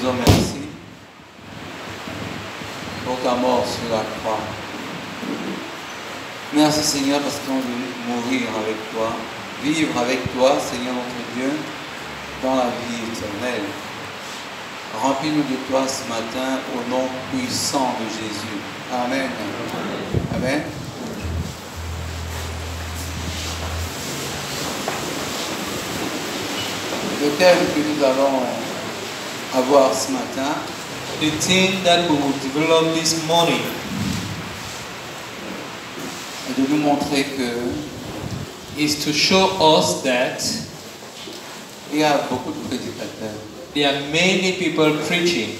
disons merci pour ta mort sur la croix. Merci Seigneur parce qu'on veut mourir avec toi, vivre avec toi, Seigneur notre Dieu, dans la vie éternelle. Remplis-nous de toi ce matin au nom puissant de Jésus. Amen. Amen. Le thème que nous allons avoir ce matin, the theme that we will develop this morning, est de nous montrer que is to show us that il y a beaucoup de prédicateurs, there are many people preaching,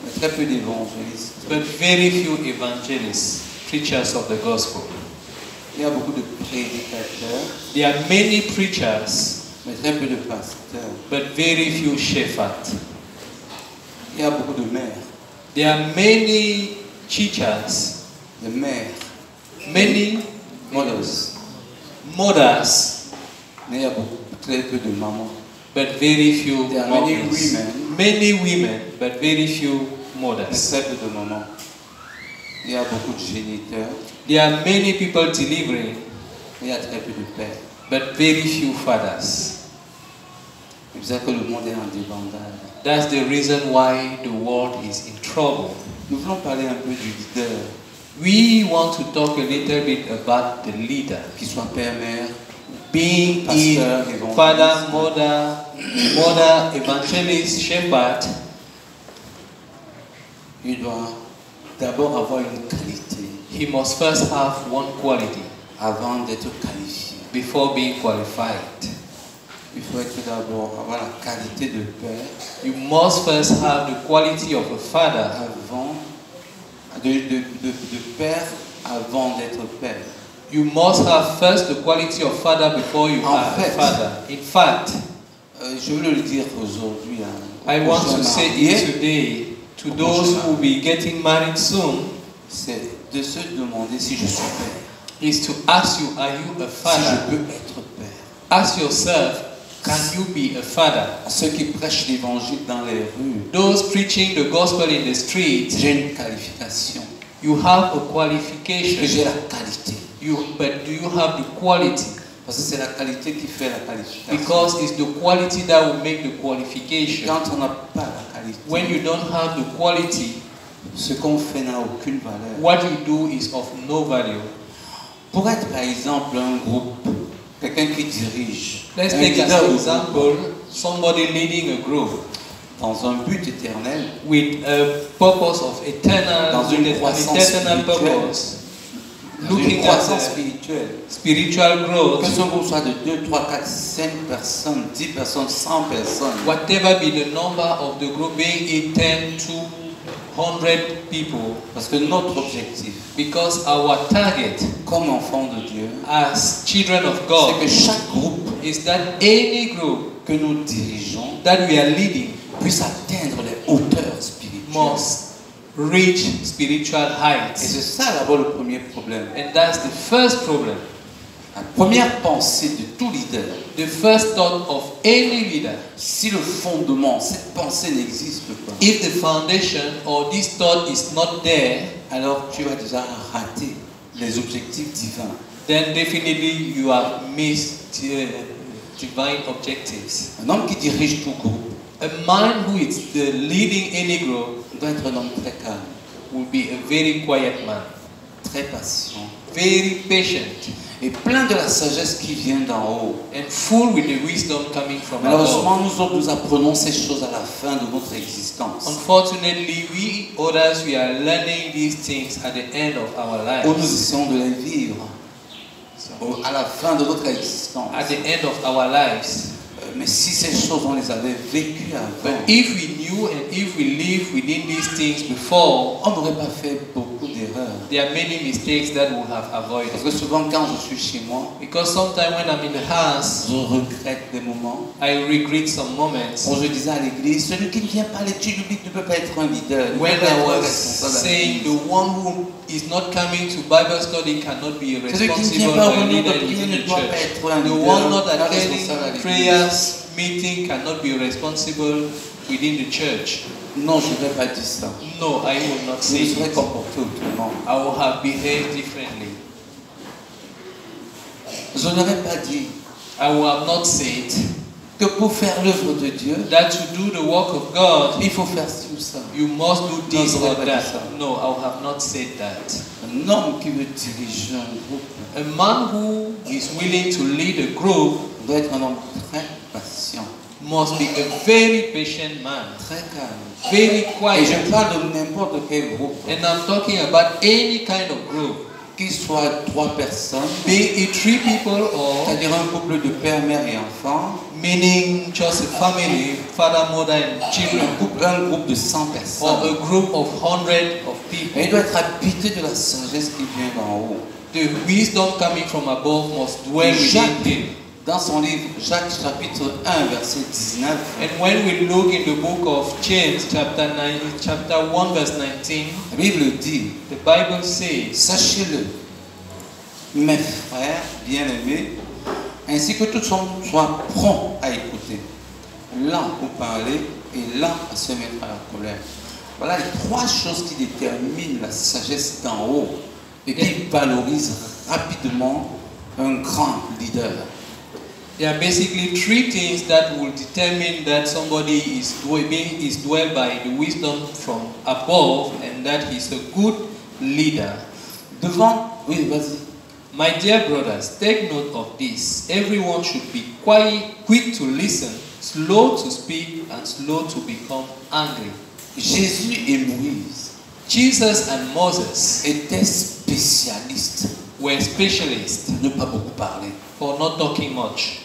mais très peu d'évangélistes. but very few evangelists, preachers of the gospel. Il y a beaucoup de prédicateurs, There are many preachers, mais très peu de pasteurs. but very few shepherds. Il y a beaucoup de mères, There are many teachers, de mères, many mothers, mothers, mais il y a beaucoup, très peu de mamans. but very few There are many mothers. women. Many women, but very few Mais mothers. très peu de mamans. Il y a beaucoup de géniteurs, There are many people delivering, mais il y a très peu de pères. but very few fathers. C'est pour ça que le monde est en débandade. That's the reason why the world is in trouble. Nous voulons parler un peu du leader, We want to talk a little bit about the leader, qu'il soit père, mère, being pasteur, in évangéliste. father, mother, evangelist, shepherd. Il doit d'abord avoir une qualité He must first have one quality avant d'être qualifié. before being qualified. Il faut être d'abord avoir la qualité de père You must first have the quality of a father avant de père avant d'être père. You must have first the quality of father before you En are a fait, father. In fact, Je veux le dire aujourd'hui. I want to say it today to those who will be getting married soon, C'est de se demander si je suis père, is to ask you, are you a si father? je peux être père. Ask yourself, can you be a father? Ceux qui prêchent l'évangile dans les rues, Those preaching the gospel in the streets, j'ai une qualification, you have a que j'ai qualification, la qualité. but do you have the quality? Parce que c'est la qualité qui fait la qualification. Because it's the quality that will make the qualification. Quand on n'a pas la qualité, When you don't have the quality, ce qu'on fait n'a aucune valeur. what you do is of no value. Pour être par exemple un groupe, quelqu'un qui dirige, Let's un take leader as de an groupe, example somebody leading a group dans un but éternel, with a purpose of eternal, dans une with an croissance eternal spirituelle, purpose, dans une looking croissance at spirituelle. spiritual Que growth, ce groupe soit de 2, 3, 4, 5 personnes, 10 personnes, 100 personnes. whatever be the number of the group, being it 10 to 100 people, Parce que notre objectif, because our target comme enfants de Dieu, as children of c'est God que chaque groupe is that any group que nous dirigeons that we are leading puisse atteindre les hauteurs spirituelles. must reach spiritual Et heights. c'est ça d'abord le premier problème. And that's the first problem. La première pensée de tout leader, The first thought of any leader, si le fondement, cette pensée n'existe pas, if the foundation or this thought is not there, alors tu vas déjà rater les objectifs divins. then definitely you have missed divine objectives. Un homme qui dirige tout groupe A man who is the leading any group doit être un homme très calme, will be a very quiet man, très patient very patient, et plein de la sagesse qui vient d'en haut. and full with the wisdom coming from Malheureusement, above. nous autres, nous apprenons ces choses à la fin de notre existence. Unfortunately, we others, we are learning these things at the end of our Où nous lives. essayons de les vivre à la fin de notre existence. At the end of our lives. Mais si ces choses, on les avait vécues But avant, if we knew and if we lived within these things before, on n'aurait pas fait beaucoup d'erreurs. there are many mistakes that we have Parce avoided. que souvent, quand je suis chez moi, Because sometimes when I'm in the house, je regrette des moments. I regret some moments. Quand je disais à l'église, celui qui ne vient pas à l'étude biblique ne peut pas être un leader. Ne When peut pas I être un was responsable à saying l'église. the one who is not coming to Bible study cannot be Celui qui ne responsible vient pas or aux a réunions de leader prière in ne the doit pas church. être un The leader, one not un attending responsable à l'église. prayers meeting cannot be responsible within the church. Non, je n'aurais pas dit ça. No, I will not Je say me serais it. comporté autrement. I will have behaved differently. Je n'aurais pas dit I will have not said que pour faire l'œuvre de Dieu, that to do the work of God, il faut faire ci ou ça. you must do this No, or no, that. no. No, I will have not said that. Un homme qui veut diriger un groupe A man who is willing to lead a group doit être un homme très patient, must be a very patient man, très calme. very Et quiet. je parle de n'importe quel groupe, And I'm talking about any kind of group, qu'il soit 3 personnes, be it 3 people or c'est-à-dire un couple de père, mère et enfants, meaning just a family, father, mother, and children, un groupe de 100 or personnes. a group of 100 of Et people. il doit être habité de la sagesse qui vient d'en haut. The wisdom coming from above must dwell within him. Dans son livre, Jacques chapitre 1, verset 19, And when we look in the book of James, chapter 1, verse 19, la Bible dit, the Bible says, sachez-le, mes frères bien-aimés, ainsi que tout homme soit prompt à écouter, lent pour parler et lent à se mettre à la colère. Voilà les 3 choses qui déterminent la sagesse d'en haut et qui valorisent rapidement un grand leader. there are basically 3 things that will determine that somebody is dwelled by the wisdom from above and that he's a good leader. Devant, oui, vas-y. My dear brothers, take note of this. Everyone should be quick to listen, slow to speak, and slow to become angry. Jésus et Moïse Jesus and Moses étaient spécialistes were specialists de ne pas beaucoup parler, for not talking much,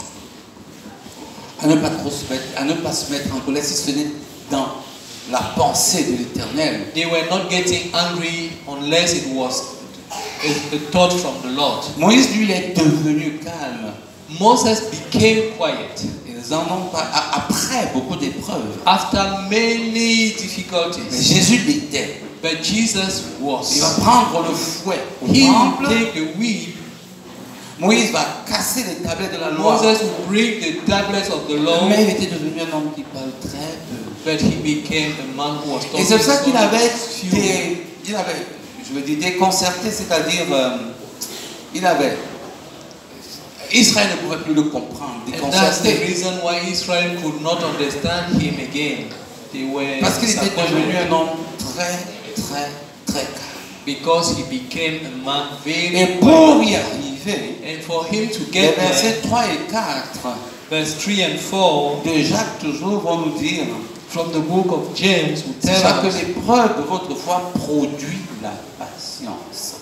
à ne pas trop se mettre, à ne pas se mettre en colère si ce n'est dans la pensée de l'Éternel. They were not getting angry unless it was a thought from the Lord. Moïse, lui, il est devenu calme. Moses became quiet Ils en ont pas, après beaucoup d'épreuves. after many Mais difficulties. Jésus l'était. But Jesus Il va was. prendre le fouet au He temple. will take the whip. Moïse va casser les tablettes de la loi. Moses will break the tablets of the law. Mais il était devenu un homme qui parle très peu. But he became a man who was Et talking c'est pour ça qu'il avait few. il avait, je veux dire, déconcerté, c'est-à-dire, Israël ne pouvait plus le comprendre, And that's the déconcerté. reason why Israel could not understand him again. They were Parce qu'il était devenu disappointed un homme très calme. because he became a man very Et pour y arriver, And for him to les get versets there, 3 et 4 verse 3 and 4 de Jacques toujours vont nous dire, from the book of James will tell chaque us épreuve de votre foi produit la patience.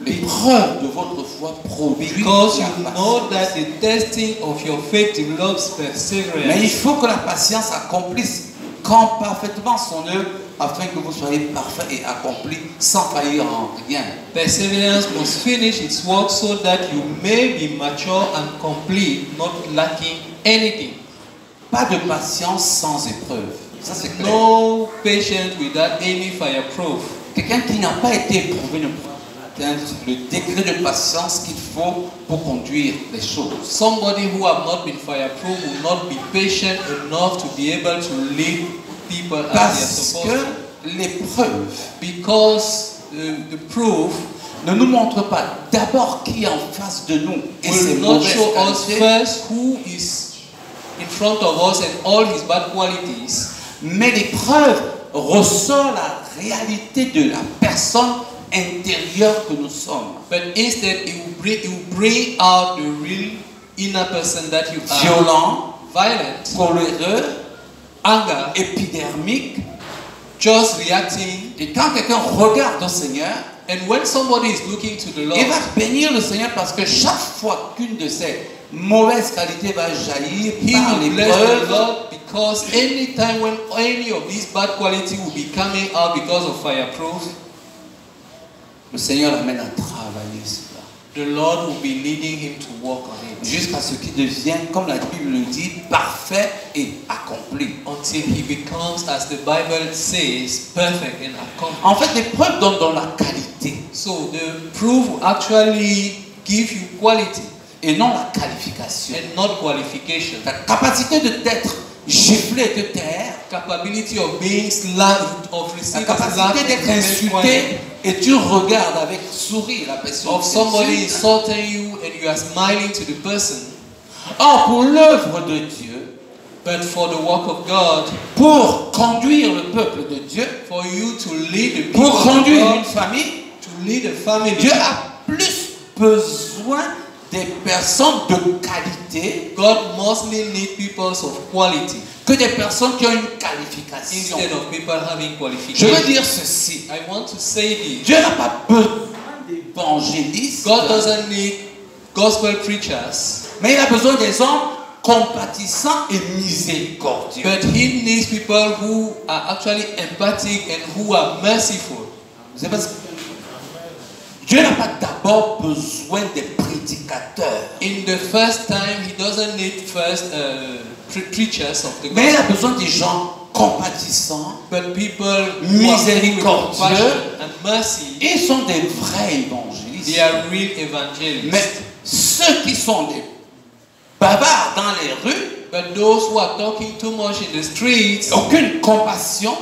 L'épreuve de votre foi produit because la you patience. know that the testing of your faith develops Mais il perseverance. faut que la patience accomplisse quand parfaitement son œuvre, afin que vous soyez parfaits et accomplis sans faillir en rien. Perseverance must finish its work so that you may be mature and complete, not lacking anything. Pas de patience sans épreuve. Ça c'est clair. No patience without any fireproof. Quelqu'un qui n'a pas été éprouvé ne peut pas atteindre le degré de patience qu'il faut pour conduire les choses. Somebody who have not been fireproof will not be patient enough to be able to lead people as they are Parce supposed to. que l'épreuve Because the proof ne nous montre pas d'abord qui est en face de nous et ses will not mauvaises show us qualités, first who is in front of us and all his bad qualities, mais l'épreuve ressort la réalité de la personne intérieure que nous sommes. but instead it will bring out the real inner person that you are. Violent, Violent, coléreux, anger, épidermique. just reacting. Et quand quelqu'un regarde au Seigneur, And when somebody is looking to the Lord, il va bénir le Seigneur parce que chaque fois qu'une de ces mauvaises qualités va jaillir he par will bless the l'épreuve, Lord because anytime when any of these bad qualities will be coming out because of fireproof, le Seigneur l'amène à travailler cela. the Lord will be leading him to work on it Jusqu'à ce qu'il devienne, comme la Bible le dit, parfait et accompli. until he becomes, as the Bible says, perfect and accomplished. En fait, l'épreuve donne la qualité So the proof will actually give you quality et non la qualification. and not qualification. La capacité d'être gifler, te taire, capability of being slapped, of la receiving capacité slap, d'être insulté et tu regardes avec sourire la personne. of somebody insulting you and you are smiling to the person. Or, pour l'œuvre de Dieu, But for the work of God, pour conduire le peuple de Dieu, for you to lead the people pour of conduire God, une famille, to lead a family, Dieu a plus besoin des personnes de qualité God mostly need people of quality que des personnes qui ont une qualification. instead of people having Je qualifications. veux dire ceci. I want to say this. Dieu n'a pas besoin d'évangélistes, God doesn't need gospel preachers, mais il a besoin des hommes compatissants et miséricordieux. but He needs people who are actually empathic and who are merciful. C'est parce que Dieu n'a pas d'abord besoin des prédicateurs, In the first time, He doesn't need first preachers of the mais il a gospel, besoin des gens compatissants. but people who are filled with compassion and mercy. Ils sont des vrais évangélistes. They are real evangelists. Mais ceux qui sont des bavards dans les rues, But those who are talking too much in the streets, aucune compassion,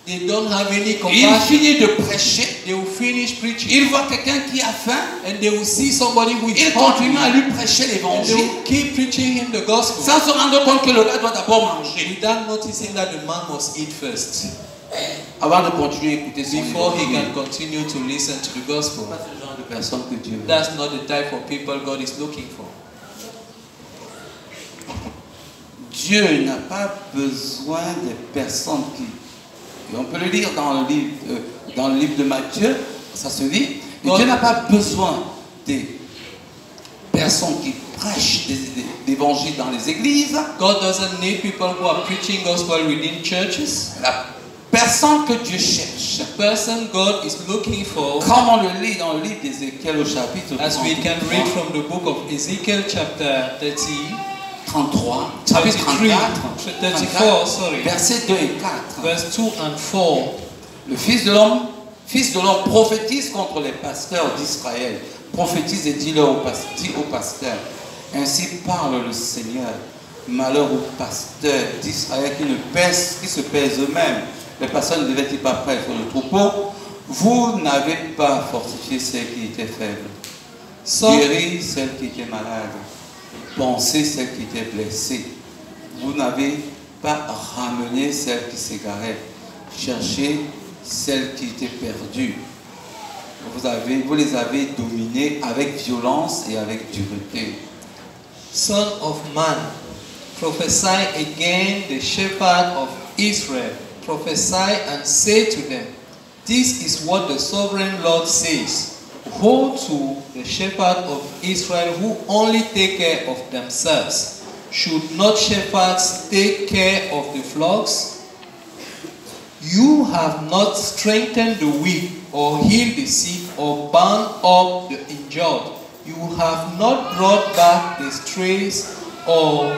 they don't have any ils compassion. finissent de prêcher, They will finish preaching, ils voient quelqu'un qui a faim, and they will see somebody who is ils hungry, continuent à lui prêcher and they l'évangile, will keep preaching him the gospel sans se rendre compte que le gars doit d'abord manger without noticing that the man must eat first avant de continuer à écouter son before he évangile. can continue to listen to the gospel. C'est pas ce genre de personne que Dieu veut. That's not the type of people God is looking for. Dieu n'a pas besoin des personnes qui... Et on peut le lire dans le livre de Matthieu, ça se lit. Et Dieu n'a pas besoin des personnes qui prêchent l'évangile dans les églises. God doesn't need people who are preaching gospel within churches. La personne que Dieu cherche, The person God is looking for, comme on le lit dans le livre d'Ézéchiel au chapitre as we can read from the book of Ezekiel chapter 33, chapitre 34, sorry, versets 2 et 4. verse 2 and 4. Le Fils de l'homme prophétise contre les pasteurs d'Israël. Prophétise et dis-leur aux pasteurs. Ainsi parle le Seigneur. Malheur aux pasteurs d'Israël qui se pèsent eux-mêmes. Les pasteurs ne devaient-ils pas prêts sur le troupeau? Vous n'avez pas fortifié celles qui étaient faibles, guéri celles qui étaient malades, pensé celles qui étaient blessées. Vous n'avez pas ramené celles qui s'égaraient, cherché celles qui étaient perdues. Vous les avez dominées avec violence et avec dureté. Son of man, prophesy against the shepherd of Israel. Prophesy and say to them, this is what the sovereign Lord says. Woe to the shepherd of Israel who only take care of themselves. Should not shepherds take care of the flocks? You have not strengthened the weak, or healed the sick, or bound up the injured. You have not brought back the strays, or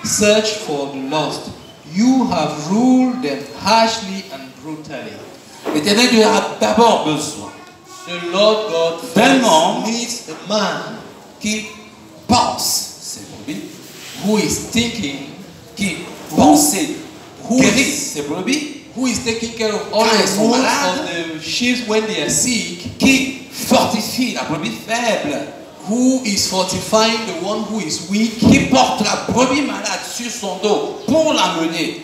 searched for the lost. You have ruled them harshly and brutally. L'Éternel Dieu a d'abord besoin The Lord God d'un homme needs a man qui pense ses brebis, who is thinking, qui pense who guérir is, ses brebis, who is taking care of all Quand ils the sont wounds malades, of the sheep when they are sick, qui fortifie la brebis faible, who is fortifying the one who is weak, qui porte la brebis malade sur son dos pour l'amener,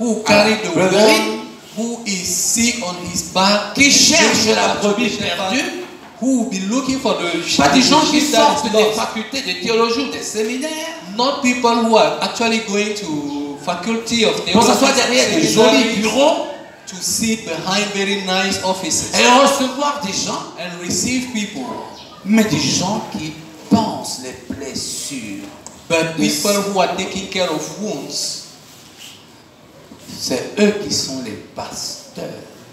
who carry the brebis, one who is sick on his back, qui cherche and la to the brebis shepherd, perdue. who will be looking for the sheep, Pas des gens qui sheep that sortent is des lost. facultés de théologie ou des séminaires Not people who are actually going to faculty of pour s'asseoir theology derrière des jolis seminaries bureaux to sit behind very nice offices et recevoir des gens, and receive people, mais des gens qui pensent les blessures. but people who are taking care of wounds. C'est eux qui sont les pasteurs.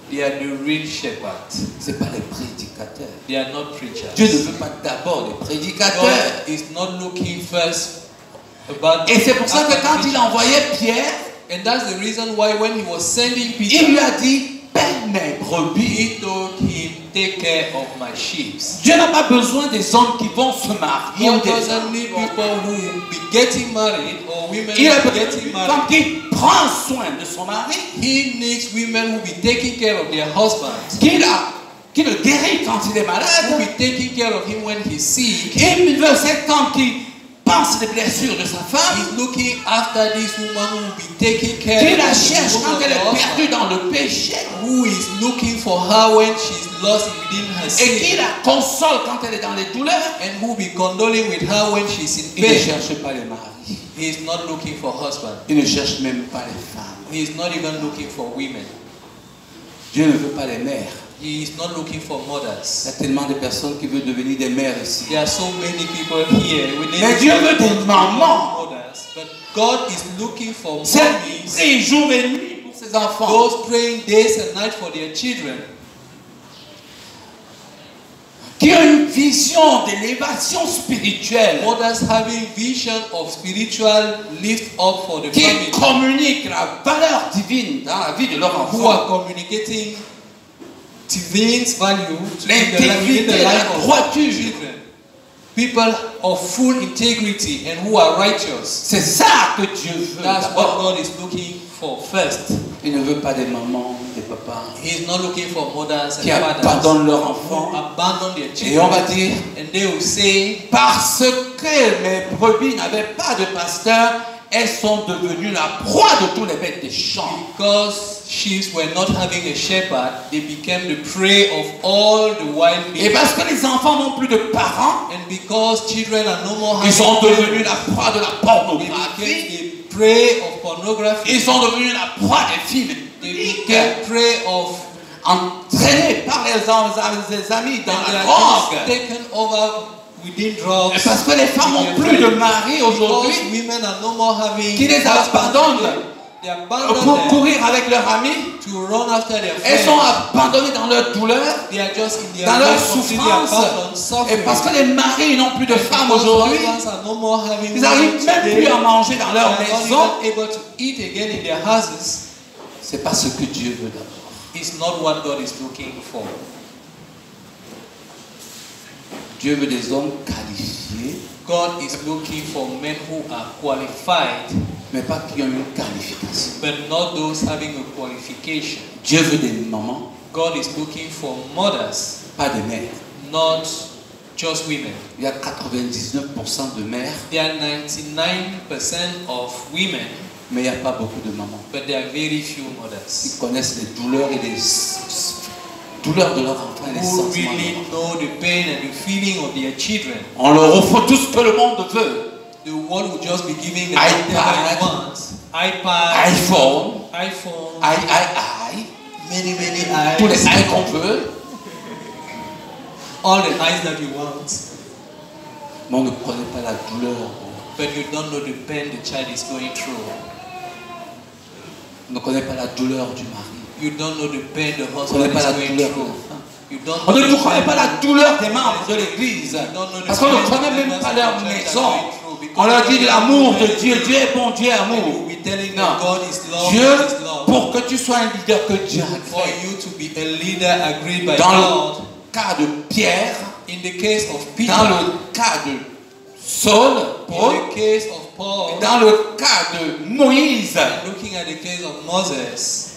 They are the real shepherds. C'est pas les prédicateurs. They are not preachers. Dieu ne veut pas d'abord les prédicateurs. God is not looking first about. Et c'est pour ça que quand il envoyait Pierre, and that's the reason why when he was sending il Peter, lui a dit, paie mes brebis. he told him, take care of my sheep. Dieu n'a pas besoin des hommes qui vont se marier ou God des doesn't need people who will be getting married or women Il who a are besoin getting d'une femme married. qui prend soin de son mari, He needs women who be taking care of their husbands, qui le guérit quand il est who malade. be taking care of him when he's sick. Et il veut cet homme qui pense les blessures de sa femme, He's looking after this woman who will be taking care qui of la the cherche woman quand of elle the est husband, perdue dans le péché, who is looking for her when she's lost within her et qui sin, la console quand elle est dans les douleurs. and who will be condoling with her when she's in Il ne pain. cherche pas les maris, He is not looking for husband. il ne cherche même pas les femmes. He is not even looking for women. Dieu ne veut pas les mères. He is not looking for Il y a mothers. tellement de personnes qui veulent devenir des mères ici. There are so many people here. We need Mais to Dieu talk veut des about mamans. mothers, but God is looking for C'est mommies, prie jour et nuit pour ses enfants. those praying days and nights for their children, Qui ont une vision d'élévation spirituelle. mothers having vision of spiritual lift up for the Qui family, communiquent la valeur divine dans la vie de leur who are enfant. communicating divine value to L'intégrité, the la life of droiture. children. People of full integrity and who are righteous. C'est ça que Dieu veut. That's what d'abord. God is looking for first. Il ne veut pas des mamans, des papas He is not looking for mothers and qui fathers abandonnent leurs who enfants. abandon their Et on va children. dire, And they will say, parce que mes brebis n'avaient pas de pasteur, elles sont devenues la proie de tous les bêtes des champs. because sheep were not having a shepherd, they became the prey of all the wild Et beasts. parce que les enfants n'ont plus de parents, And because children are no more ils sont having devenus la proie de la they pornographie. became the prey of pornography. Ils sont devenus la proie des films They publics, became prey of entraînés par les amis dans and they la are drogue. just taken over within drugs. Et parce que les femmes n'ont plus de mari Because aujourd'hui, women are no more having qui les abandonnent they abandon pour them courir avec leurs amis. to run after their Elles friends. sont abandonnées dans leur douleur, They are just in their dans leur life, completely souffrance. abandoned, Et suffering. parce que les maris n'ont plus de femmes Because aujourd'hui, husbands are no more having ils n'arrivent women même today. plus à manger dans They leur are not maison. even able to eat again in their houses. C'est pas ce que Dieu veut d'abord. It's not what God is looking for. Dieu veut des hommes qualifiés, God is looking for men who are qualified, mais pas qui ont une qualification. but not those having a qualification. Dieu veut des mamans, God is looking for mothers, pas des mères. not just women. Il y a 99% de mères, There are 99% of women, mais il n'y a pas beaucoup de mamans. but there are very few Ils mothers connaissent les douleurs et les douleurs de leur enfant et les who sentiments. really know the pain and the feeling of their children. On leur offre tout ce que le monde veut. The world will just be giving them iPad, whatever they want. iPad, iPhone, iPhone, many eyes, tous les ailes qu'on veut. all the eyes that you want. Mais on ne connaît pas la douleur. But you don't know the pain the child is going through. On ne connaît pas la douleur du mari. You don't know the pain the On ne connaît husband pas la is going douleur. through. You don't On know ne the connaît pain pas la douleur des membres de l'église. Parce qu'on ne connaît même pas leur maison. On leur dit de l'amour de Dieu. Dieu est bon, Dieu est amour. we telling them Non. God is love, Dieu, God is love. pour que tu sois un leader que Dieu a For créé. you to be a leader agreed by Dans God. le cas de Pierre, In the case of Peter, dans le cas de Saul, Paul, in the case of Paul, dans le cas de Moïse, and looking at the case of Moses,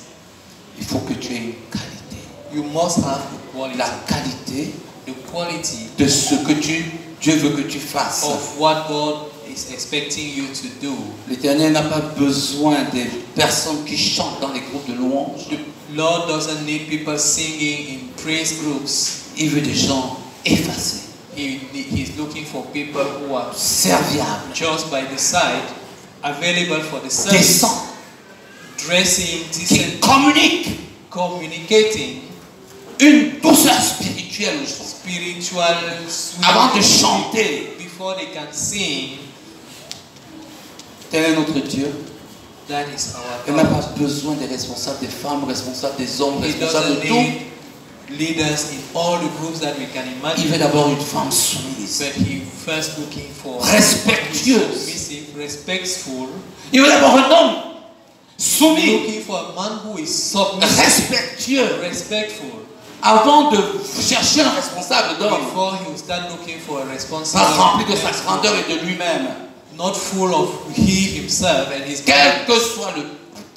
il faut que tu aies une qualité. you must have the quality. La qualité The quality de ce que Dieu veut que tu fasses. of what God is expecting you to do. L'Éternel n'a pas besoin des personnes qui chantent dans les groupes de louanges. The Lord doesn't need people singing in praise groups. Il veut des gens effacés, He's looking for people who are serviables, just by the side, available for the service, décents, dressing, qui decent, communiquent communicating, une douceur spirituelle aux gens. spiritual, sweet, Avant de chanter, before they can sing. tel est notre Dieu. That is our Il n'a pas God. besoin des responsables, des femmes, responsables des hommes, He responsables doesn't de tout. need leaders in all the groups that we can Il imagine. veut d'abord une femme soumise, But he first looking for respectueuse. submissive, respectful. Il veut d'abord un homme soumis, Looking for a man who is submissive, respectueux, respectful. avant de chercher un responsable d'homme, Before he will start looking for a pas responsible, rempli de sa grandeur et de lui-même. not full of he himself and his Quel God. que soit le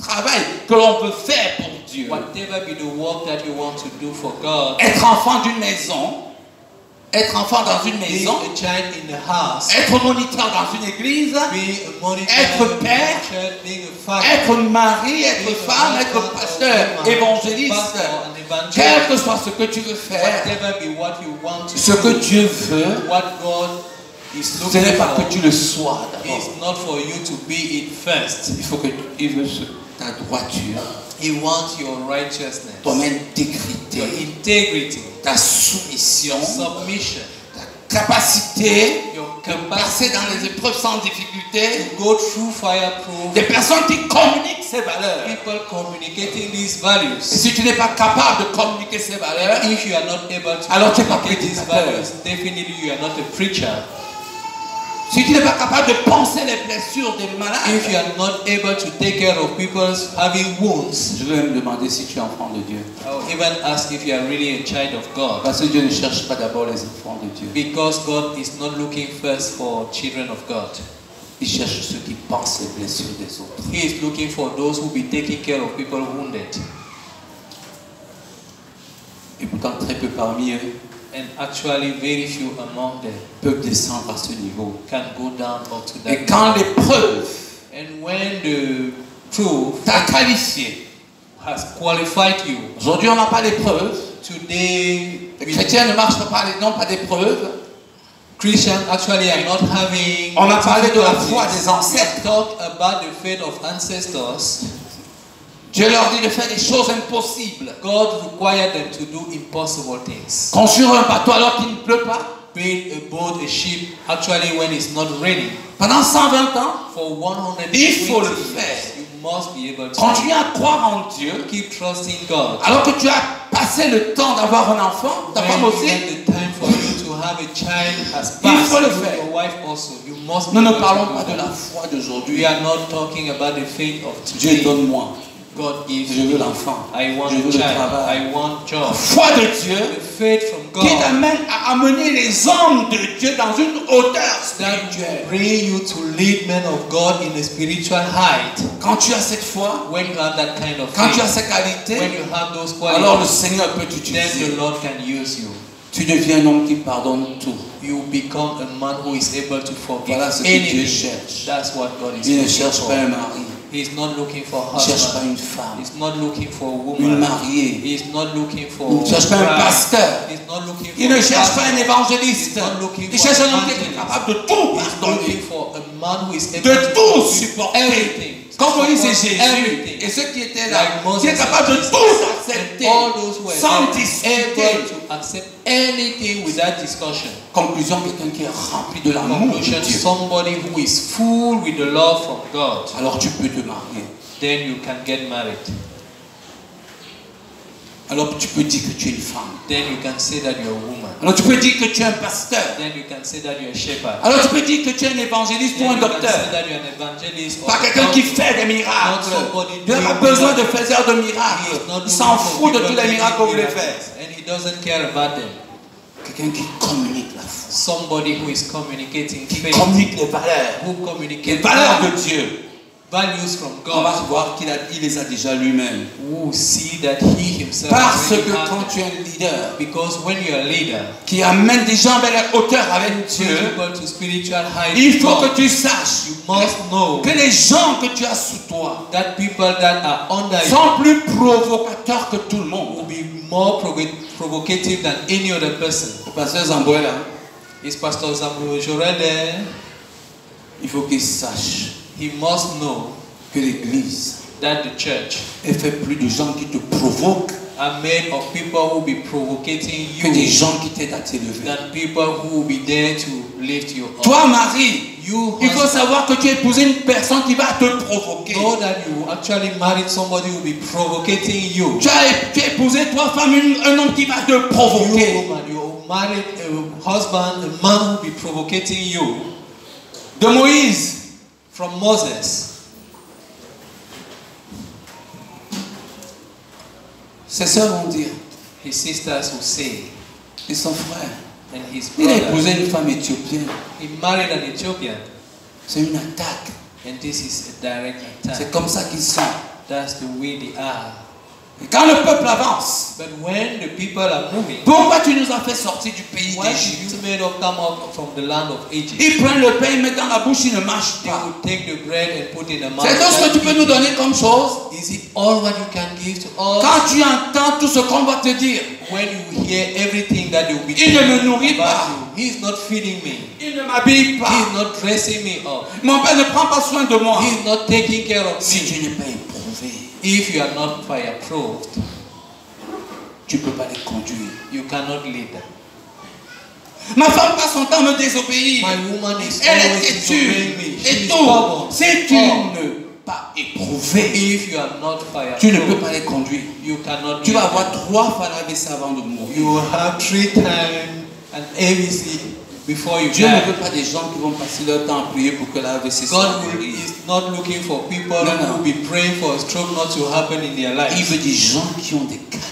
travail que l'on peut faire pour Dieu. Whatever be the work that you want to do for God. Être enfant d'une maison, être enfant dans une Being maison, a child in the house. être moniteur dans une église, Being a monitor être père, in the church, being a father. être mari, être femme, être pasteur, évangéliste, quel que soit ce que tu veux faire, Whatever be what you want to ce que Dieu veut, what God is ce looking n'est pas for que tu le sois d'abord. is not for you to be it first. Il veut ta droiture, He wants your righteousness, ton your intégrité, integrity, ta soumission, submission, ta capacité your de passer capacity dans les épreuves sans difficulté. to go through fireproof. Des personnes qui communiquent ces valeurs. People communicating these Et values. si tu n'es pas capable de communiquer ces valeurs, If you are not able to alors tu n'es pas communicate these prédicateur. values, definitely you are not a preacher. Si tu n'es pas capable de penser les blessures des malades, If you are not able to take care of people's having wounds, je vais me demander si tu es enfant de Dieu. I will even ask if you are really a child of God. Parce que Dieu ne cherche pas d'abord les enfants de Dieu. Because God is not looking first for children of God. Il cherche ceux qui pensent les blessures des autres. He is looking for those who be taking care of people wounded. Et pourtant, très peu parmi eux And actually very few among them peuvent descendre à ce niveau. can go down up to that Et quand l'épreuve And when the proof t'a qualifié, has qualified you, aujourd'hui on n'a pas d'épreuve. today Les chrétiens ne marchent pas, n'ont pas d'épreuve. Christians actually are not having. On a parlé de la foi difficulties. des ancêtres. We talk about the faith of ancestors. Dieu leur dit de faire des choses impossibles. God required them to do impossible things. Construire un bateau alors qu'il ne pleut pas. Build a boat, a ship, actually when it's not raining. Pendant 120 ans, For 120 il faut le years, faire. you must be able to Continue à croire en Dieu. keep trusting God. Alors que tu as passé le temps d'avoir un enfant, ta femme When aussi, the time for you to have a child has il passed, faut le you, faire. your wife also, you must Nous be ne able to parlons do pas that. de la foi We d'aujourd'hui. are not talking about the faith of Dieu today. donne-moi. God gives Je veux me. l'enfant. I want Je veux a le child. travail. I want La job. foi de Dieu The faith from qui God t'amène à amener les hommes de Dieu dans une hauteur that spirituelle. bring you to lead men of God in a spiritual height. Quand tu as cette foi, When you have that kind of quand tu as faith, ces qualités, when you have those alors le qualities, Seigneur peut then t'utiliser. the Lord can use you. Tu deviens un homme qui pardonne tout. You become a man who is able to forgive Voilà ce que Dieu anything. cherche. That's what God is Il ne looking cherche for. pas un mari. He's not looking for Il ne cherche pas husband. une femme. He's not looking for a Une woman. mariée. He's not looking for Il ne cherche pas un bride. pasteur. He's not looking for Il ne a cherche pas un pastor. évangéliste. He's not looking Il for cherche an un homme qui est evangelist. capable de tout He's pardonner. looking for a man who is able De to tout forgive supporter. everything. Comme Moïse et Support Jésus. everything. Et ceux qui étaient là. Like Moses Qui est capable de and Jesus. tout accepter. And all those who are Sans able discuter. to accept anything without discussion. Conclusion, quelqu'un qui est rempli de l'amour de Conclusion, Dieu. somebody who is full with the love from God. Alors tu peux te marier. Then you can get married. Alors tu peux dire que tu es une femme. Then you can say that you're a woman. Alors tu peux dire que tu es un pasteur. Then you can say that you're a shepherd. Alors tu peux dire que tu es un évangéliste ou Then un you can docteur. say that you're an evangelist or Pas a quelqu'un qui doctor. fait des miracles. Not somebody Dieu n'a pas doing besoin de miracles. faiseurs de He miracles. is not Il looking s'en for fout de people tous les making miracles que vous voulez miracles, faire. and he doesn't care about them. Quelqu'un qui communique la foi. Somebody who is communicating Qui faith, communique les valeurs. who Les communicates valeurs de Dieu. values from On va God, voir qu'il les a déjà lui-même. who see that he himself Parce already que has quand them. tu es un leader Because when you're a leader, qui amène des gens vers la hauteur avec bring Dieu, people to spiritual heights, il faut God, que tu saches you must know que les gens que tu as sous toi that people that are under you sont plus provocateurs que tout le will monde. be more provocative than any other person. Le pasteur Zamboué là, Is Pastor Zambo Jorel there? il faut qu'il sache He must know que l'église that the church est fait plus de gens qui te provoquent are made of people who will be provocating que des you gens qui t'aident à t'élever. than people who will be there to lift you up. Toi, Marie, You il faut savoir que tu as épousé une personne qui va te provoquer. know that you actually married somebody who will be provocating you. Tu as épousé, toi, femme, un homme qui va te You provoquer. woman, you married a husband, a man who will be provocating you. De Moïse, From Moses, ses sœurs vont dire, his sisters will say, et son frère, and his il a brother, épousé une femme éthiopienne. he married an Ethiopian, C'est une attaque. and this is a direct attack. C'est comme ça qu'ils sont. That's the way they are. Et quand le peuple avance, But when the people are moving, pourquoi tu nous as fait sortir du pays why did d'Égypte? you made us come out from the land of Egypt? Ils prennent le pain, ils mettent dans la bouche, ils ne mangent They pas. would take the bread and put in the mouth. C'est tout ce que tu peux nous donner comme chose. Is it all what you can give to us? Quand tu entends tout ce qu'on va te dire, When you hear everything that they will be il ne me telling you nourrit pas. about you, He's not feeding me. Il ne m'habille pas. He's not dressing me up. Mon père ne prend pas soin de moi. He's not taking care of Si me. tu n'es pas éprouvé, If you are not fire-approved, tu ne peux pas les conduire. you cannot lead them. Ma femme passe son temps à me désobéir. My woman is Elle est always disobeying têtue. me. Et She is tout. stubborn. Si tu n'es pas éprouvé, If you are not tu ne peux pas fire-approved, les conduire. you cannot Tu lead vas them. avoir 3 fois la vaisselle avant de mourir. You will have 3 times an ABC before you Dieu ne die. veut pas des gens qui vont passer leur temps à prier pour que la vaisselle soit God guérie. is not looking for people No, who no. will be praying for a stroke not to happen in their Il lives. veut des gens qui ont des qualités.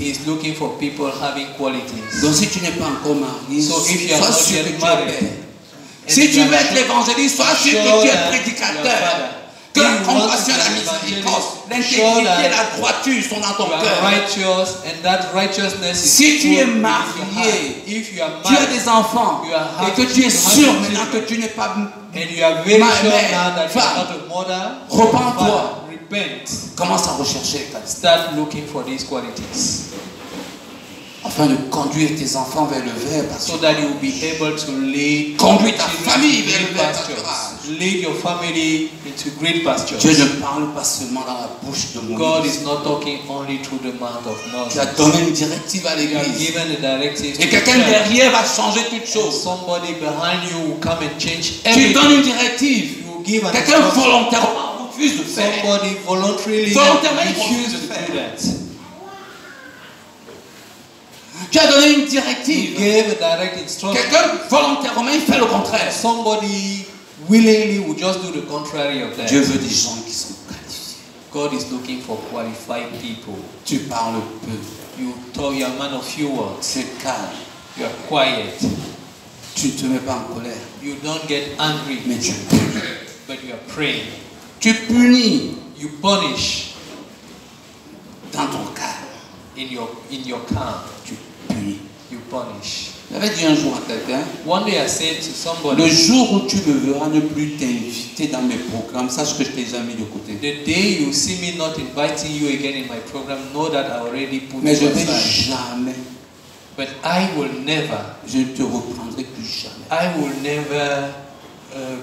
He is looking for people having qualities. Donc si tu n'es pas encore marié, So if you are sois not sûr yet que tu es married, père. and Si you tu are veux être sure- l'évangéliste, sois sûr sure que tu es that prédicateur. your father, Que la if you want compassion, to la be miséricorde, evangelist, l'intégrité sure that et la droiture sont dans ton you are cœur. righteous and that righteousness is Si tu true es in your marié, heart. If you are Tu as married des enfants you are et que happy tu es to have sûr children, maintenant que tu n'es pas... and you are very Ma sure mère, now that you are femme, not a mother, repens-toi. father, repent. Commence à rechercher les qualités Start looking for these qualities afin de conduire tes enfants vers le verre so parce that you will be able to lead Conduis ta children famille to vers le great verre pastures. pâturage. Lead your family into great pastures. Dieu ne parle pas seulement dans la bouche de God Moïse. is not talking only through the mouth of Tu as Moses. donné une directive à You have l'église. given the directives to Et the quelqu'un church. derrière va changer toutes And choses. somebody behind you will come and change Tu everything. donnes une directive. You will give an Quelqu'un instruction. volontairement refuse de faire. Somebody voluntarily Volontairement, il refuse refuse to de faire. do that. Tu as donné une You directive. gave a direct instruction. Quelqu'un volontairement il fait le contraire. Somebody willingly will just do the contrary of that. Dieu veut des gens qui sont qualifiés. God is looking for qualified people. Tu parles peu. You are a man of few words. Tu es calme. You are quiet. Tu ne te mets pas en colère. You don't get angry, Mais tu punis. but you are praying. Tu punis You punish dans ton calme. in your calm. Tu punis. You punish. J'avais dit un jour à quelqu'un, One day I said to le somebody, jour où tu me verras ne plus t'inviter dans mes programmes, sache que je t'ai jamais mis de côté. the day you see me not inviting you again in my program, know that I already put Mais je you ne vais aside. jamais, But I will never, je ne te reprendrai plus jamais. I will never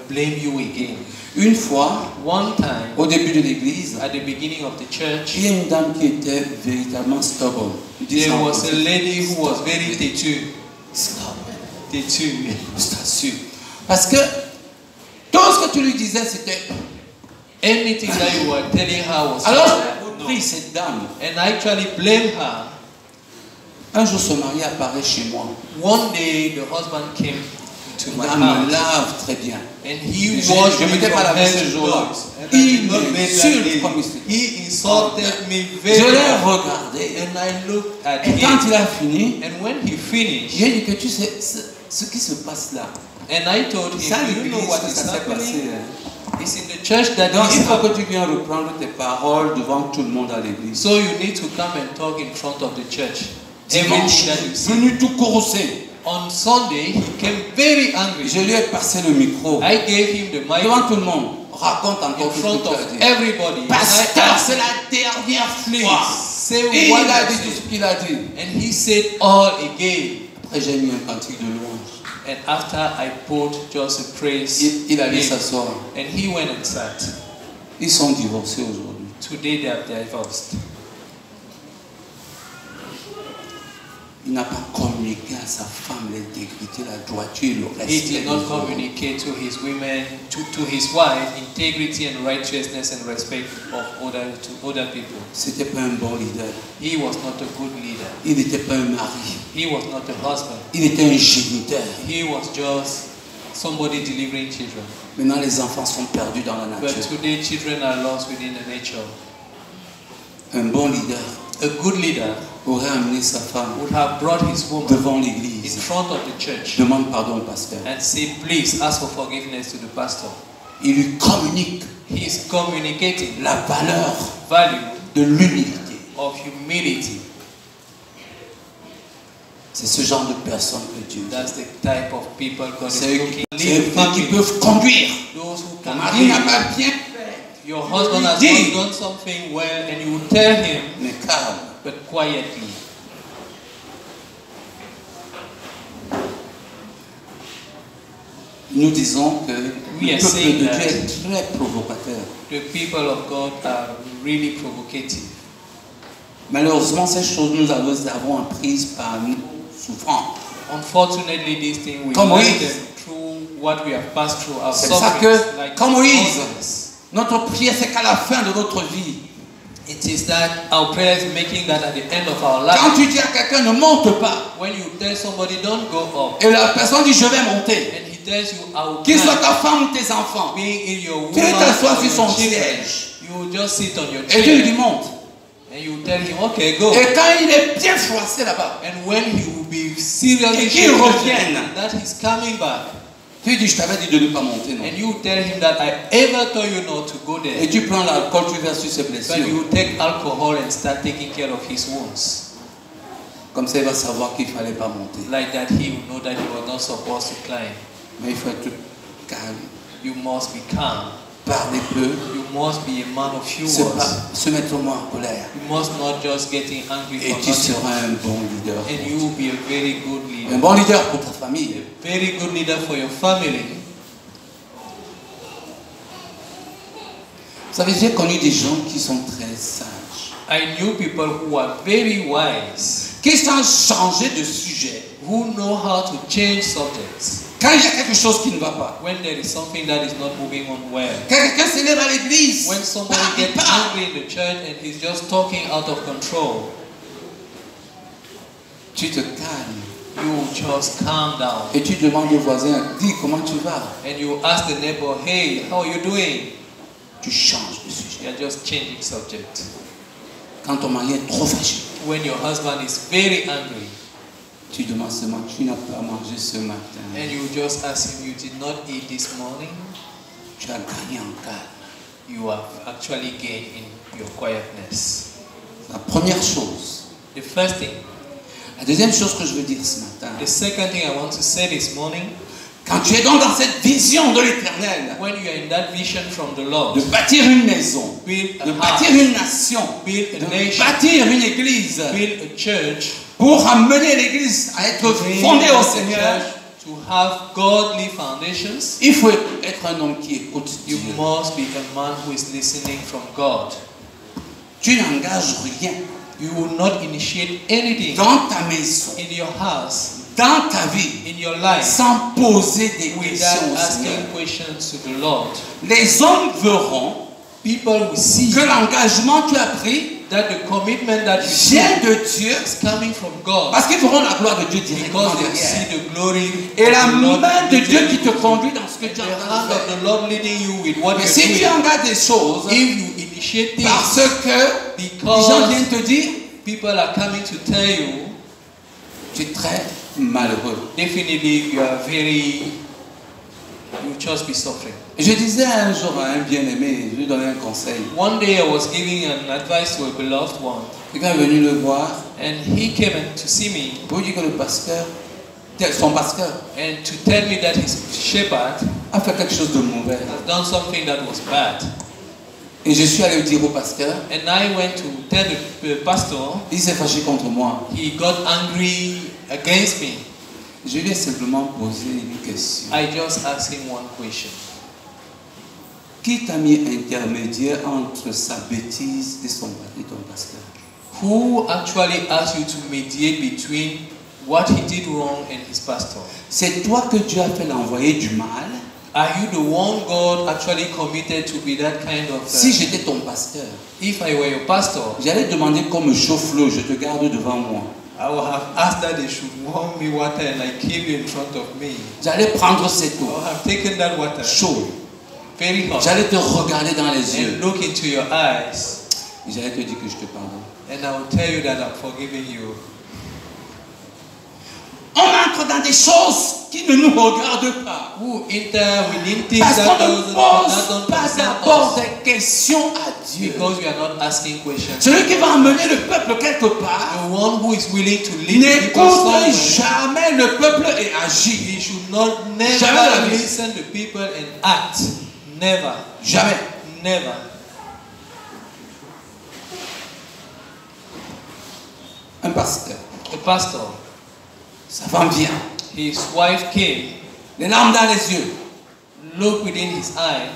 blame you again. Une fois, One time, au début de l'église, at the beginning of the church, il y a une dame qui était véritablement stubborn. there was a lady who was very têtue. Stubborn. Têtue. Je t'assure. Parce que tout ce que tu lui disais, c'était... Anything that you were telling her was Alors, no. je prie cette dame. And I actually blame her. Un jour, ce mari apparaît chez moi. One day, the husband came to my Il me house lave très bien. and he Je washed ne me m'étais from pas lavé head ce to jour-là. toe. And I Il did not make that m'insulte day. comme il He insulted me Je very l'ai much. regardé. And I looked at Et quand him. il a fini, And when he finished, j'ai dit que tu sais ce qui se passe là. and I told him, Ça, do you know l'église what que is ça s'est passé. happening? Hein. It's in the church that Donc, this il faut happened. que tu viennes reprendre tes paroles devant tout le monde à l'église. So you need to come and talk in front of the church. Dimanche, Everything that you see. venu tout courroucé. On Sunday, he came very angry. Je lui ai passé le micro. I gave him the mic Devant tout le monde. Raconte in encore tout ce front que tu of as dit. everybody. And I Pasteur, asked c'est him, la dernière please fois. say Et what il a you dit tout said. ce qu'il a dit. And he said all again. Après, j'ai mis un cantique de louange. And after I put just a praise, Il allait hymn, s'asseoir. and he went and sat. Ils sont divorcés aujourd'hui. Today they have divorced. Il n'a pas communiqué à sa femme l'intégrité, la droiture et le He respect. did not communicate to his women, to his wife, integrity and righteousness and respect of other people. C'était pas un bon leader. He was not a good leader. Il n'était pas un mari. He was not a husband. Il était un géniteur. He was just somebody delivering children. Maintenant, les enfants sont perdus dans la But nature. today children are lost within the nature. Un bon leader A good leader aurait amené sa femme would have brought his woman devant in l'église. front of the church Demande pardon au pasteur. and say, please ask for forgiveness to the pastor. Il lui communique He's communicating la valeur value de l'humilité. of humility. C'est ce genre de personne que Dieu veut. That's the type of people God is C'est looking. eux Lead qui family. peuvent conduire. Those who Ton can mari n'a lead. pas bien fait, Your husband has Dis. not done something well, and you will tell him, mais calme. but quietly. Nous disons que We le are peuple saying de that Dieu est très provocateur. the people of God are really provocative. Malheureusement, ces choses nous avons apprises par nos souffrances. Unfortunately, these things we Comme learn Moïse. them through what we have passed through our C'est ça sufferings. que, Like comme Moïse, Moses. notre prière, c'est qu'à la fin de notre vie, It is that our prayer is making that at the end of our life. quand tu dis à quelqu'un ne monte pas, When you tell somebody don't go up, et la personne dit je vais monter, and he tells you I will qu'il soit climb, ta femme ou tes enfants, being in your tu woman t'assois or sur your son children, siège, you will just sit on your et tu lui dis chair, monte. and you tell him, okay, go. Et quand il est bien froissé là-bas, And when he will be seriously Et qu'il shaken, revienne. that he's coming back, tu lui dis je t'avais dit de ne pas monter, non. and you tell him that I ever told you not to go Et there, tu prends l'alcool, tu verses sur ses but blessures. you take alcohol and start taking care of his wounds. Comme ça, il va savoir qu'il ne fallait pas monter. Like that, he will know that he was not supposed to climb. Mais il faut être calme, You must be calm. parler peu, You must be a man of few se, words. se mettre au moins en colère. You must not just getting angry Et for tu nothing. seras un bon leader. And you will be a very good Un leader. bon leader pour ta famille. A very good leader for your family. Vous savez, j'ai connu des gens qui sont très sages, I knew people who are very wise, qui savent changer de sujet. who know how to change subjects. Quand il y a quelque chose qui ne va pas, When there is something that is not moving on well. quand quelqu'un s'élève à l'église, When somebody il gets parle. angry in the church and he's just talking out of control, Tu te calmes you just calm down. et tu demandes au voisin, dis comment tu vas. And you ask the neighbor, hey, how are you doing? Tu changes de sujet. You're just changing subject. Quand ton mari est trop fâché, When your husband is very angry, tu demandes seulement, tu n'as pas mangé ce matin. and you just ask him, you did not eat this morning, Tu as gagné en calme. you have actually gained in your quietness. La première chose. The first thing. La deuxième chose que je veux dire ce matin, The second thing I want to say this morning, quand tu es donc dans cette vision de l'éternel, when you are in that vision from the Lord, de bâtir une maison, build de a bâtir house, une nation, build a de nation, bâtir une église, build a church, pour amener l'église à être bring fondée au the Seigneur, church to have godly foundations, il faut être un homme qui écoute you Dieu. must be a man who is listening from God. Tu n'engages rien You will not initiate anything dans ta maison, in your house, dans ta vie, in your life, sans poser des questions without au Seigneur. asking questions to the Lord. Les hommes verront People will see que l'engagement que tu as pris that the commitment that you vient see de Dieu, is coming from God, parce qu'ils verront la gloire de Dieu directement because they derrière. see the glory Et la of the Lord main de Dieu qui te leading you. conduit dans ce que tu The es en hand train de of faire. the Lord leading you with what Mais you're si tu doing. engages des choses, If you initiate parce things que les gens because viennent te dire, people are coming to tell you, tu es très malheureux. definitely you are very, you will just be suffering. Je disais un jour à un bien-aimé, je lui donnais un conseil. One day I was giving an advice to a beloved one, Quelqu'un est venu le voir and he came in to see me pour lui dire que le pasteur, son pasteur, and to tell me that his shepherd a fait quelque chose de mauvais. has done something that was bad. Et je suis allé dire au pasteur, And I went to tell the pastor. il s'est fâché contre moi. He got angry against me. Je lui ai simplement posé une question. I just asked him one question. Qui t'a mis intermédiaire entre sa bêtise et ton pasteur? Who actually asked you to mediate between what he did wrong and his pastor? C'est toi que Dieu a fait l'envoyer du mal. Are you the one God actually committed to be that kind of... Si j'étais ton pasteur, if I were your pastor, j'allais demander comme chauffe-l'eau, je te garde devant moi. I would have asked that they should warm me water and I keep you in front of me. J'allais prendre cette I eau would have taken that water, chaude. very hot, J'allais te regarder dans les yeux. and look into your eyes, Et j'allais te dire que je te pardonne. and I will tell you that I'm forgiving you. On entre dans dans des choses qui ne nous regardent pas. Who enter within things Parce that qu'on ne doesn't pose pas concern d'abord us. des questions à Dieu. Because we are not asking questions. Celui qui va emmener le peuple quelque part The one who is willing to lead the people n'écoute somewhere, jamais le peuple et agit. he should not Jamais de la never vie. listen to people and act. Never. Jamais. Never. Un pasteur, A pastor, sa femme vient, his wife came, les larmes dans les yeux. looked within his eye.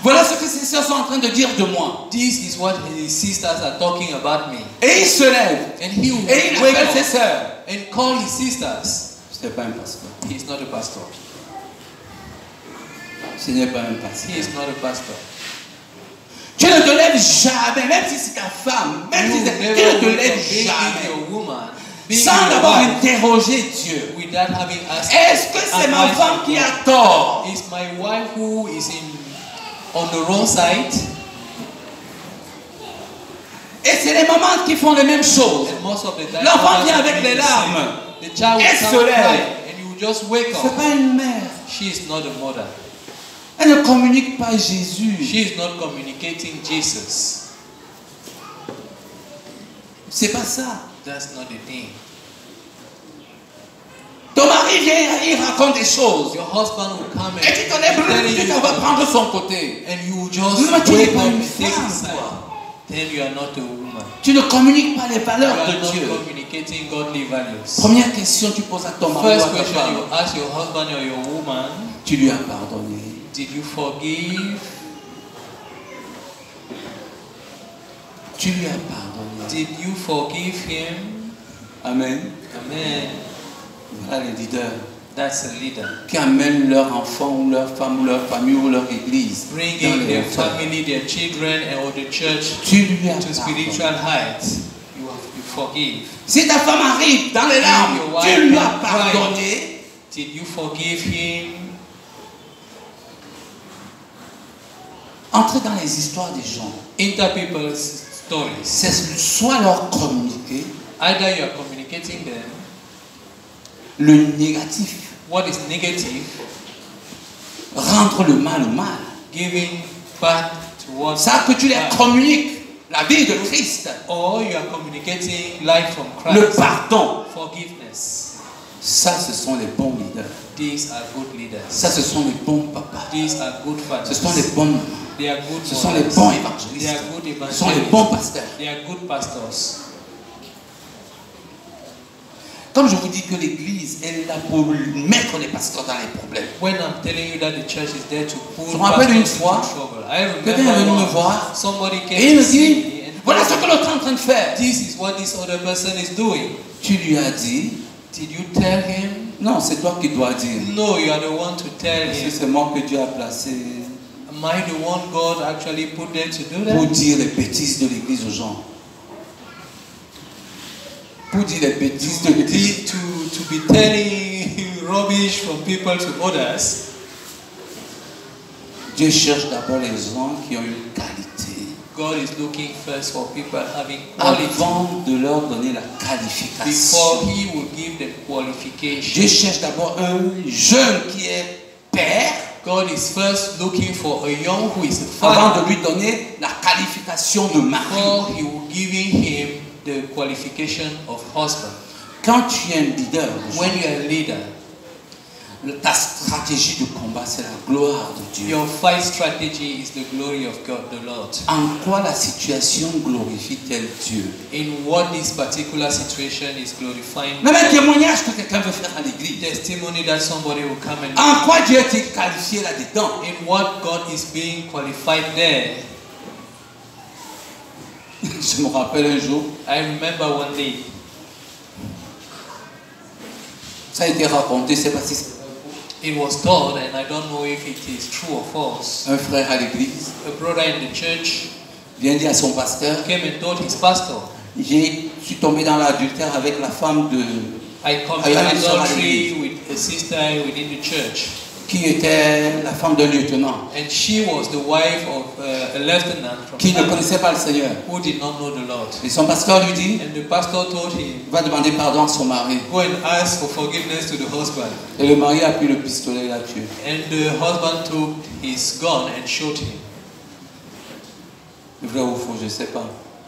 Voilà ce que ses sœurs sont en train de dire de moi. This is what his sisters are talking about me. Et il se lève And he will et il wake appelle ses up sœurs. and call his sisters. Ce n'est pas un pasteur. He is not a pastor. Ce n'est pas un pasteur. He is not a pastor. Tu ne te lèves jamais, même si c'est ta femme, même si You c'est... Tu never ne te will lèves compete jamais with your woman, being sans your d'abord wife, interroger Dieu. without having asked. Est-ce que c'est ma advice femme from qui God. a tort? Is my wife who is on the wrong side? Et c'est les mamans qui font les mêmes choses. And most of the time, L'enfant mothers vient are avec doing les the same. larmes. The child will Elle se come lève. crying, and you will just wake Ce n'est up. pas une mère. She is not a mother. Elle ne communique pas Jésus. She is not communicating Jesus. C'est pas ça. That's not the thing. Ton mari vient, il raconte des choses. Your husband will come Et tu te lèves, telling tu you vas prendre son côté. and you will just Mais tu n'es wake pas up une and take femme, his side. toi. Then you are not a woman. Tu ne communiques pas les You valeurs are de not Dieu. communicating godly values. Première question, tu poses à ton mari ou à First ta question you femme. ask your husband or your woman, Tu lui as pardonné. did you forgive? Tu lui as pardonné. Did you forgive him? Amen. Amen. Voilà les leaders That's a leader. qui amènent leur enfant ou leur femme ou leur famille ou leur église dans Bringing les their hauteurs. family, their children, or the church Tu lui as to spiritual pardonné. heights. You forgive. Si ta femme arrive dans les larmes, Your wife tu lui as can cry. pardonné. Did you forgive him? Entrez dans les histoires des gens. Enter people's stories. C'est soit leur communiquer Either you are communicating them le négatif, what is negative, rendre le mal au mal. giving back to what, Ça que tu les communiques, la vie de Christ, or you are communicating life from le Christ. pardon. Forgiveness. Ça, ce sont les bons leaders. These are good leaders. Ça, ce sont les bons papas. These are good Ce fathers. sont les bonnes mamans. They are good Ce sont les mothers. bons They évangélistes. are good Ce sont les evangelists. bons pasteurs. They are good pastors. Comme je vous dis que l'Église est là pour mettre les pasteurs dans les problèmes. When I'm telling you that the church is there to pull Je me rappelle une pastors fois, into trouble. I quelqu'un est venu me remember voir once somebody came et il me to see dit, me and voilà ce told que me, l'autre est en train de faire. this is what this other person is doing. Tu lui as dit, Did you tell him? non, c'est toi qui dois dire. No, you are the one to tell Parce que him. c'est moi que Dieu a placé Am I the one God actually put there to do pour that? dire les bêtises de l'Église aux gens. Pour dire les bêtises de l'Église. To be telling rubbish from people to others. Dieu cherche d'abord les gens qui ont une qualité. God is looking first for people having quality Avant de leur donner la before qualification. He will give them qualification. Dieu cherche d'abord un jeune qui est père God is first looking for a young who is a avant father de lui donner la qualification de mari. before He will giving him the qualification of husband. Quand tu es un leader, When you are a leader, ta stratégie de combat, c'est la gloire de Dieu. your fight strategy is the glory of God, the Lord. En quoi la situation glorifie-t-elle Dieu? In what this particular situation is glorifying Même un God. témoignage que quelqu'un veut faire à l'église. Testimony that somebody will come and En quoi Dieu est qualifié là-dedans? in what God is being qualified there. Je me rappelle un jour, I remember one day, ça a été raconté, c'est pas si it was told, and I don't know if it is true or false. un frère à l'église A brother in the church vient dire à son pasteur, came and told his pastor, je suis tombé dans l'adultère avec la femme de I committed adultery with a sister within the church qui était la femme d'un lieutenant, And she was the wife of a lieutenant from qui ne Ghana connaissait pas le Seigneur. who did not know the Lord. Et son pasteur lui dit, And the pastor told him, va demander pardon à son mari. go and ask for forgiveness to the husband. Et le mari a pris le pistolet et l'a tué. And the husband took his gun and shot him. Vrai ou faux, je ne sais pas.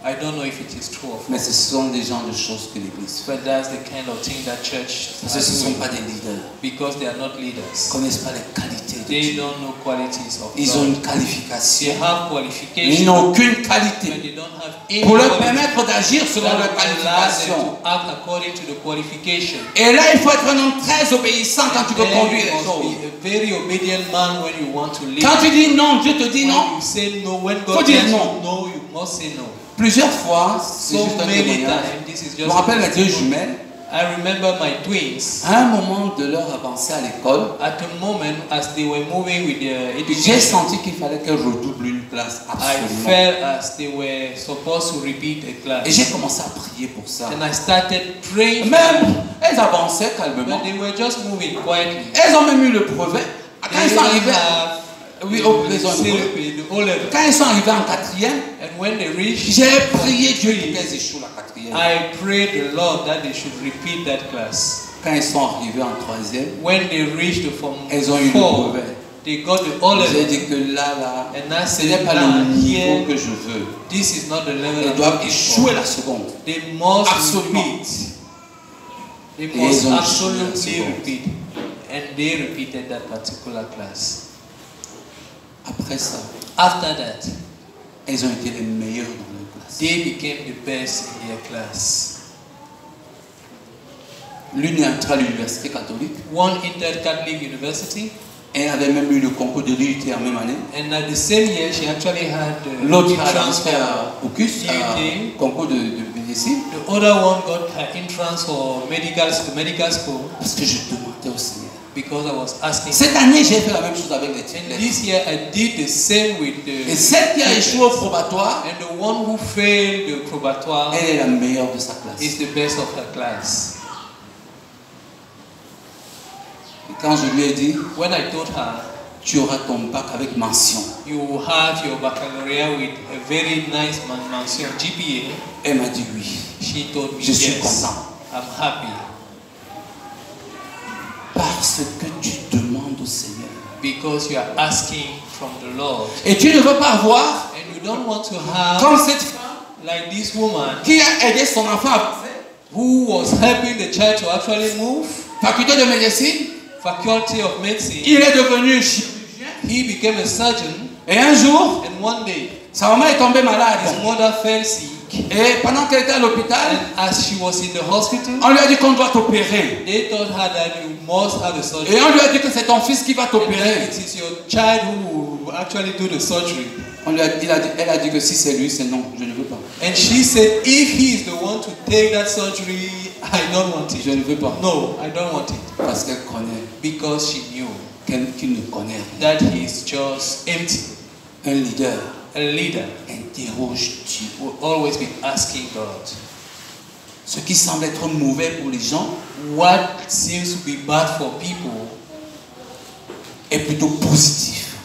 I don't know if it is true or Mais false. ce sont des genres de choses que l'Église fait. But that's the kind of thing that church Parce que ce ne are sont doing, pas des leaders. because they are not Ils leaders. ne connaissent pas les qualités de They Dieu. don't know qualities of Ils ont God. une qualification. They have Mais ils qualifications, n'ont aucune but qualité they don't have any pour leur qualities permettre d'agir selon that leur will allow them qualification. to act according to the qualification. Et là, il faut être un homme très obéissant quand tu veux And conduire you les must choses. be a very obedient man when you want to lead. Quand tu dis non, Dieu te dit When non. you say no, when Faut God dire tells you non. no, you must say no. Plusieurs fois, c'est So juste un many témoignage. times, this is Je me just rappelle a mes deux testimony. jumelles. I remember my twins. À un moment de leur avancée à l'école, At the moment, as they were moving with their j'ai education, senti qu'il fallait qu'elles redoublent une classe I absolument. felt as they were supposed to repeat a class. Et j'ai commencé à prier pour ça. And I started praying for Même, them. elles avançaient calmement. But they were just moving quietly. Elles ont même eu le brevet. Quand They ils sont didn't arrivés, have oui, the ils ont eu le brevet. the O level. Quand ils sont arrivés en quatrième, And when they reached, j'ai prié Dieu pour qu'elles échouent la quatrième. I prayed the Lord that they should repeat that class. Quand ils sont arrivés en troisième, When they reached the Form elles ont eu le 4, brevet. they got the O J'ai level. dit que là, And I ce n'est said, pas le now niveau here, que je veux. this is not the level Elles I'm doivent looking échouer for. la seconde. They must Absolument. repeat. They Et must elles ont absolutely échoué la seconde. repeat. And they repeated that particular class. Après ça, After that, elles ont été les meilleures dans leur classe. they became the best in their class. L'une est entrée à l'université catholique. One entered Catholic University, Elle avait même eu le concours de l'UT en même année. and at the same year, she actually had the L'autre a entrance lancé for au CUS, UT. concours de médecine. The other one got her entrance for medical school Parce que je demandais au Seigneur. because I was asking. Cette année, j'ai fait la même chose avec les And triplets. this year, I did the same with the. Et celle qui a échoué au probatoire, And the one who failed the probatoire elle est la meilleure de sa classe. is the best of her class. Et quand je lui ai dit, When I told her, tu auras ton bac avec mention, you will have your baccalaureate with a very nice mention GPA, elle m'a dit oui. she told me Je suis yes, content. I'm happy. Parce que tu demandes au Seigneur. Because you are asking from the Lord. Et tu ne veux pas avoir, And you don't want to have, comme cette femme like this woman qui a aidé son enfant à passer, who was helping the child to actually move, faculté de médecine, faculty of medicine, il est devenu chirurgien. he became a surgeon, Et un jour, and one day sa maman est tombée malade. his mother fell sick, Et pendant qu'elle était à l'hôpital, and as she was in the hospital, on lui a dit qu'on doit t'opérer. they told her that you must have a surgery. Et on lui a dit que c'est ton fils qui va And then t'opérer. it is your child who will actually do the surgery. Elle a dit que si c'est lui, c'est non, je ne veux pas. And she said, if he is the one to take that surgery, I don't want Je it. ne veux pas. No, I don't want it. Parce qu'elle connaît Because she knew qu'il ne connaît rien. that he is just empty. Un leader A leader interroge Dieu. will always be asking God. Ce qui semble être mauvais pour les gens What seems to be bad for people est plutôt positif.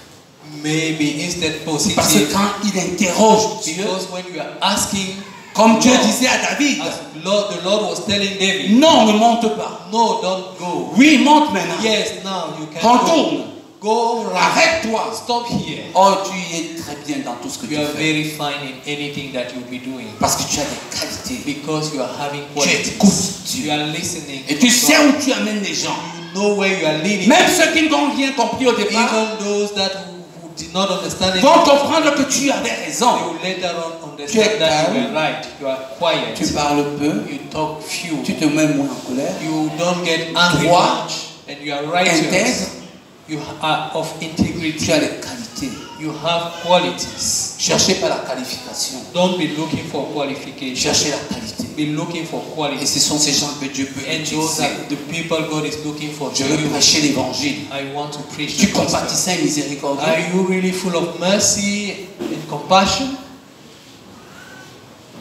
may be instead Parce que positive. quand il interroge Dieu, Because when you are asking, comme Dieu God, disait à David, as the Lord was telling David, non, ne monte pas. no, don't go. Oui, monte maintenant. Yes, now you can Retourne. go around. Arrête-toi. Stop here. Oh, tu es très bien dans tout ce que tu You are fais. very fine in anything that you'll be doing. Parce que tu as des qualités. Because you are having Tu qualities. écoutes You Dieu. are listening. Et tu to sais God. où tu amènes les gens. You know where you are leading. Même ceux qui n'ont rien compris au départ Even those that who did not understand it, vont comprendre que tu avais they raison. will later on Tu es understand that you calme. were right. You are quiet. Tu parles peu, You talk few. tu te mets moins en colère, You don't get angry Droit. much. And you are righteous. intègre, You are of integrity. tu as les qualités. You have qualities. Cherchez pas la qualification, Don't be looking for qualification. cherchez la qualité. Be looking for Et quality. ce sont ces gens que Dieu peut And those utiliser. are the people God is looking for. Je veux prêcher l'évangile. I want to preach Tu the gospel. compatissais et miséricordieux. Are you really full of mercy and compassion?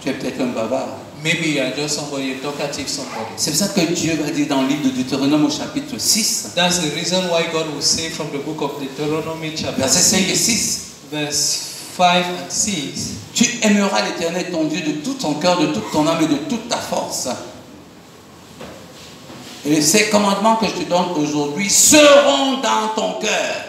Tu es peut-être un bavard. Maybe you are just somebody, a talkative somebody. C'est pour ça que Dieu va dire dans le livre de Deutéronome au chapitre 6, That's the reason why God will say from the book of Deuteronomy chapter versets 5 et 6, 6, verse 5 and 6. tu aimeras l'Éternel ton Dieu de tout ton cœur, de toute ton âme et de toute ta force. Et ces commandements que je te donne aujourd'hui seront dans ton cœur.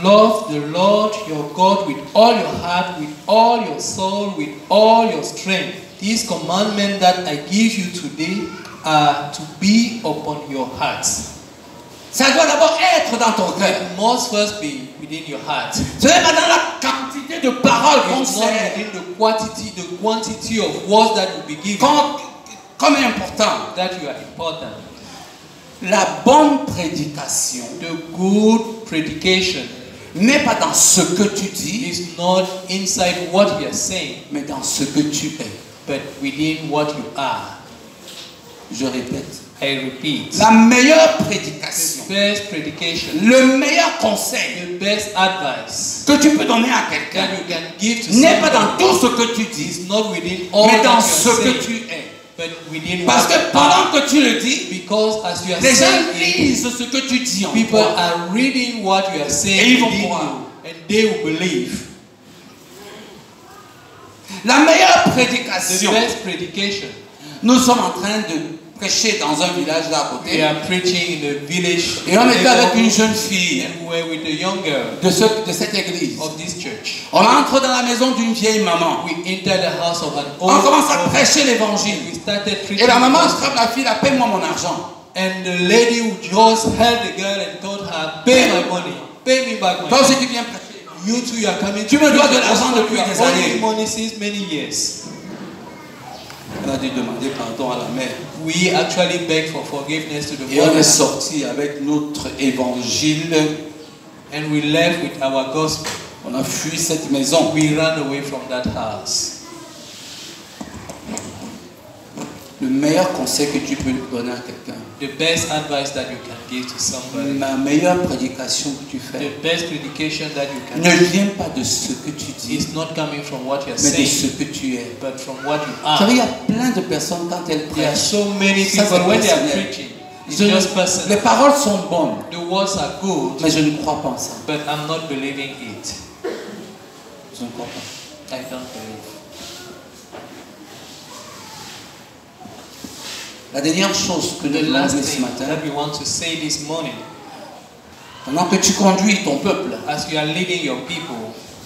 Love the Lord your God with all your heart, with all your soul, with all your strength. These commandments that I give you today are to be upon your hearts. Ça doit d'abord être dans ton cœur. It must first be within your heart. Ce n'est pas dans la quantité de paroles qu'on It's not sait. within the quantity of words that will be given Comme est important. that you are important. La bonne prédication The good predication n'est pas dans ce que tu dis, is not inside what you are saying, mais dans ce que tu es. but within what you are. Je répète. I repeat. La meilleure The prédication, best predication, le meilleur conseil the best advice que tu peux donner à quelqu'un that you can give to n'est pas dans somebody tout ce que tu dis, is not within all mais that dans you ce are que saying, tu es. but within Parce what que you are. pendant que tu le dis, Because as you are les gens saying it, lisent ce que tu dis en people toi. are reading what you are saying Et ils vont within croire. you, and they will believe. La meilleure The prédication, best predication. nous sommes en train de prêcher dans un village là à We côté. are preaching in a village. Et on était avec une jeune fille And we were with a young girl de cette église. of this church. On entre dans la maison d'une vieille maman. We entered the house of an old On commence à woman. prêcher l'évangile. We started preaching. Et la maman the gospel. frappe la fille, là, paye-moi mon argent. And the lady who just held the girl and told her, pay my money, pay me back my Toi money. aussi tu viens prêcher. You two, you are coming Tu to me dois preach de the l'argent gospel. depuis You are des owing années. me money since many years. On a dû demander pardon à la mère. We actually begged for forgiveness to the Et on mother, est sorti avec notre évangile. and we left with our gospel. On a fui cette maison. We ran away from that house. Le meilleur conseil que tu peux donner à quelqu'un, The best advice that you can give to somebody, la meilleure prédication que tu fais, the best predication that you can ne give vient pas de ce que tu dis, is not coming from what you are mais de saying, ce que tu es. but from what you Car il y are. a plein de personnes quand elles There are prêchent. so many Ça, people c'est when they are personnel. preaching, it's Je ne- just personal. les paroles sont bonnes, The words are good, mais je ne crois pas en ça. but I'm not believing it. Je ne crois pas. I don't believe. La dernière chose que nous The voulons last dire ce thing matin, that we want to say this morning, pendant que tu conduis ton peuple, as you are leading your people,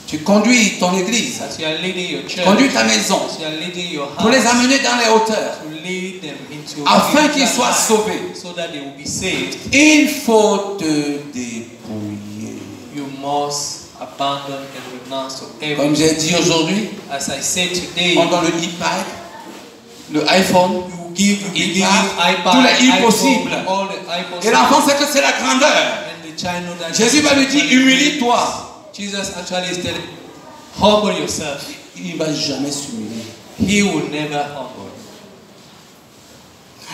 tu conduis ton église, as you are leading your church, conduis ta maison, as you are leading your pour les house, amener dans les hauteurs, to lead them into afin into qu'ils that soient life, sauvés. so that they will be saved. Il faut te dépouiller. You must abandon and renounce to Comme everything. j'ai dit aujourd'hui, As I said today, pendant le iPad, le iPhone, you give iPad, tous les i iPhone, possibles. all the iPods, Et l'enfant sait que c'est la grandeur. and the child know that Jésus va lui dire, humilie-toi. Jesus actually is telling, humble yourself. Il ne va jamais s'humilier. He will never humble.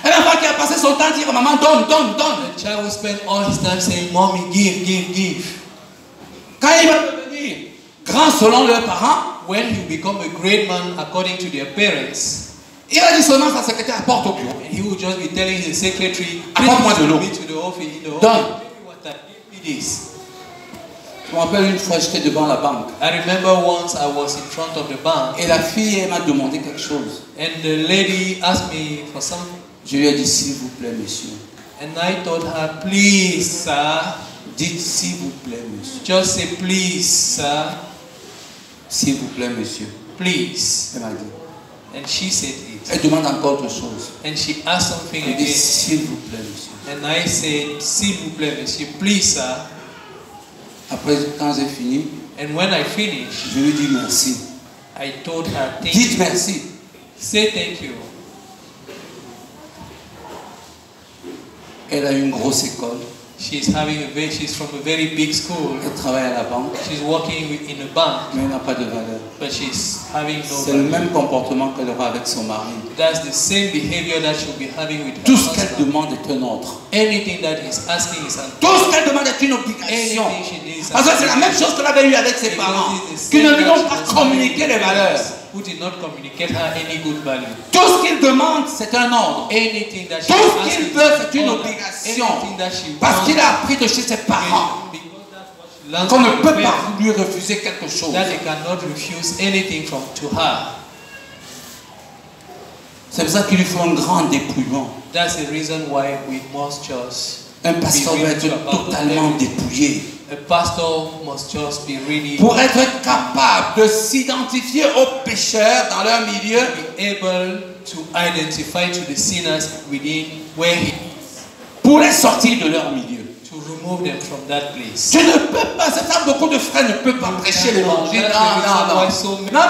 Un enfant qui a passé son temps à dire, maman, donne, donne, donne. The child will spend all his time saying, Mommy, give, give, give. Quand il va devenir grand selon leurs parents, When he become a great man according to their parents, il va dire seulement sa secrétaire apporte au bureau. and he will just be telling his secretary, Apporte-moi de l'eau. me to the office, in the office. Donne. Give me water, give me this. Je me rappelle une fois, j'étais devant la banque. I remember once I was in front of the bank, Et la fille, elle m'a demandé quelque chose. and the lady asked me for something, Je lui ai dit, s'il vous plaît, monsieur. and I told her, please, sir. Dites, s'il vous plaît, monsieur. Just say, please, sir. S'il vous plaît, monsieur. Please. Elle m'a dit. And she said it. Elle demande encore autre chose. And she asked something Elle dit, again. s'il vous plaît, monsieur. And I said, s'il vous plaît, monsieur, please, sir. Après, quand j'ai fini, And when I finished, je lui dis merci. I told her, thank Dites you. merci. Say thank you. Elle a une grosse école. She's from a very big school. Elle travaille à la banque. She's working in a bank, Mais elle n'a pas de valeur. but she's having no C'est le value. même comportement qu'elle aura avec son mari. That's the same behavior that she'll be having with her Tout ce qu'elle husband. demande est un ordre. Anything that he's asking is an Tout ce qu'elle demande est une obligation. anything she needs. Parce que c'est la même chose qu'elle avait eue avec ses parents. Qui ne lui ont pas communiqué les valeurs. who did not communicate her any good value. Tout ce qu'il demande, c'est un ordre. Anything that she Tout ce asks qu'il is veut, c'est une order. obligation. Anything that she Parce wants, qu'il a appris de chez ses parents because that's what she learns qu'on ne from peut her pas parents, lui refuser quelque chose. that they cannot refuse anything from to her. C'est pour ça qu'il lui faut un grand dépouillement. That's the reason why we must just Un pasteur doit être totalement dépouillé. a pastor must just be really Pour être capable de s'identifier aux pécheurs dans leur milieu, be able to identify to the sinners within where he is, pour les sortir de leur milieu. to remove them from that place. Tu ne peux pas, c'est ça, beaucoup de frères ne peuvent pas prêcher l'évangile. Non,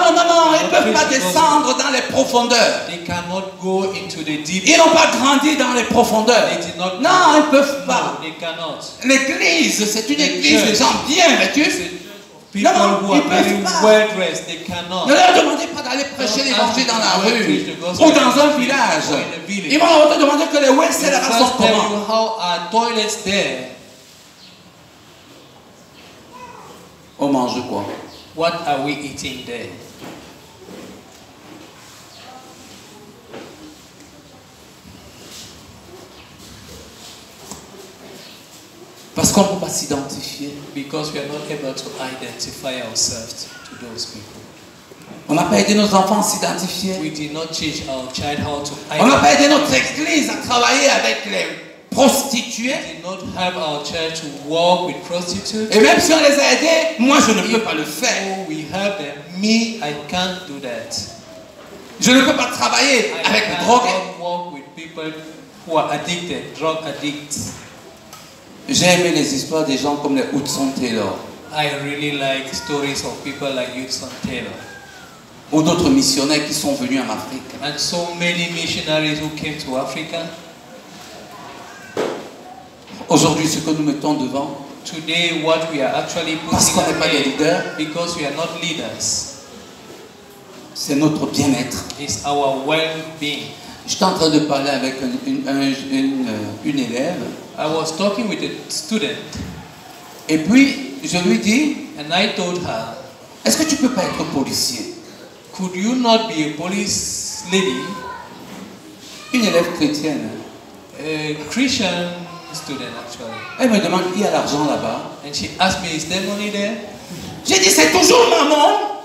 ils ne peuvent pas descendre dans les profondeurs. They cannot go into the deep. Ils n'ont pas grandi dans les profondeurs. They did not. Non, ils ne peuvent pas. No, they cannot. L'église, c'est une église de gens bien vêtus. People Non, who ils are very peuvent pas. well dressed, they cannot. Ne leur demandez pas d'aller prêcher l'évangile dans la rue ou dans un village. Ils vont te demander que les WC là-bas sont First tell comment. you how are toilets there. On mange quoi? What are we eating there? Parce qu'on ne peut pas s'identifier. Because we are not able to identify ourselves to those people. On n'a pas aidé nos enfants à s'identifier. We did not teach our child how to On n'a pas identify. aidé notre église à travailler avec les prostituées. We did not help our child to walk with prostitutes. Et même si on les a aidés, moi je ne peux pas le faire. Oh, we help them. Me, I can't do that. Je ne peux pas travailler I avec les drogués. cannot walk with people who are addicted, drug addicts. J'ai aimé les histoires des gens comme les Hudson Taylor I really like stories of people like Hudson Taylor ou d'autres missionnaires qui sont venus en Afrique. and so many missionaries who came to Africa. Aujourd'hui, ce que nous mettons devant, Today, what we are actually parce putting qu'on n'est pas des ahead, leaders, because we are not leaders, c'est notre bien-être. is our well-being. J'étais en train de parler avec une élève I was talking with a student et puis je lui dis, and I told her, est-ce que tu peux pas être policier? could you not be a police lady? Une élève chrétienne. A Christian student actually. Elle me demande, il y a l'argent là-bas. And she asked me, is there money there? J'ai dit, c'est toujours maman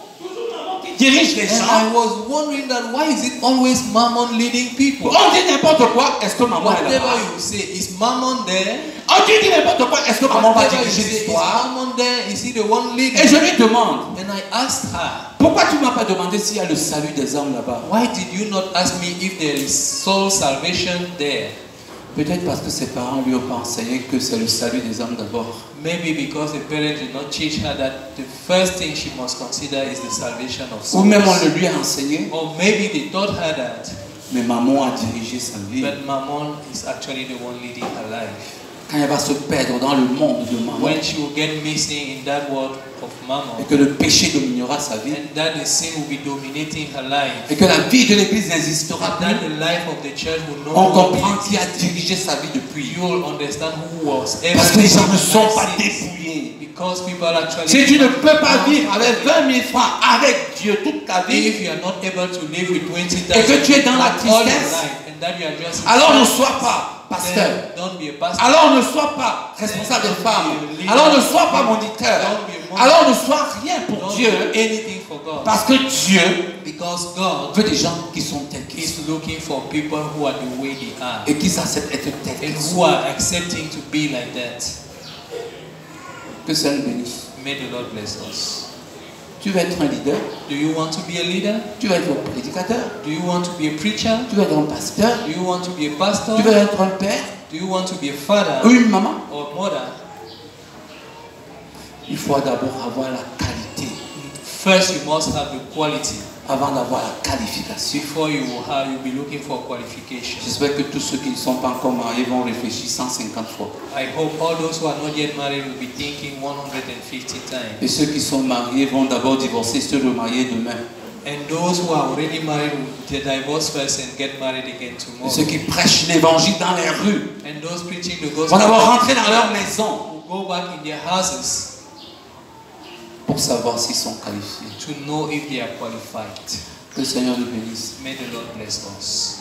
qui dirige les And gens. I was wondering that why is it always Mammon leading people? On dit n'importe quoi, est-ce que maman est Whatever là-bas? you say, is Mammon there? On dit n'importe quoi, est-ce que maman va Whatever you diriger say, is l'histoire? Mammon there? Is he the one leading? Et je lui demande, And I asked her, pourquoi tu ne m'as pas demandé s'il y a le salut des hommes là-bas? why did you not ask me if there is soul salvation there? Peut-être parce que ses parents lui ont pas enseigné que c'est le salut des hommes d'abord. Maybe because the parents did not teach her that the first thing she must consider is the salvation of Ou souls. même on le lui a enseigné, Or maybe they taught her that, mais maman a dirigé sa vie. but Mammon is actually the one leading her life. Quand elle va se perdre dans le monde de maman When she will get missing in that world of et Mammon, que le péché dominera sa vie and that the sin will be dominating her life, et que la vie de l'église n'existera and plus, that the life of the church will no on longer be comprend qui a existing, dirigé sa vie depuis. you will understand who was Parce que les gens ne leading sont her pas sins. dépouillés. Because people actually, Si tu ne peux pas vivre avec 20 000 francs avec Dieu toute ta vie, if you are not able to live with 20,000 et que tu es dans la all your tristesse, life, and that you are just alors ne sois pas pasteur. then don't be a pastor. Alors ne sois pas responsable des femmes. Alors ne sois pas moniteur. Alors ne sois rien pour Don't Dieu. do anything for God. Parce que Dieu Because God veut des gens qui sont tels qu'ils sont is looking for people who are the way they are et qui s'acceptent être tels and qu'ils who sont. are accepting to be like that. Que ça nous bénisse. May the Lord bless us. Tu veux être un leader, Do you want to be a leader? tu veux être un prédicateur, Do you want to be a preacher? tu veux être un pasteur, Do you want to be a pastor? tu veux être un père Do you want to be a father ou une maman. or mother? Il faut d'abord avoir la qualité First, you must have the quality avant d'avoir la qualification. before you'll be looking for qualifications. J'espère que tous ceux qui ne sont pas encore mariés vont réfléchir 150 fois. I hope all those who are not yet married will be thinking 150 times. Et ceux qui sont mariés vont d'abord divorcer, se remarier demain. And those who are already married will divorce first and get married again Et tomorrow. ceux qui prêchent l'évangile dans les rues And those preaching the vont gospel d'abord rentrer dans leur maison will go back in their houses pour savoir s'ils sont qualifiés. to know if they are qualified. Que le Seigneur nous bénisse. May the Lord bless us.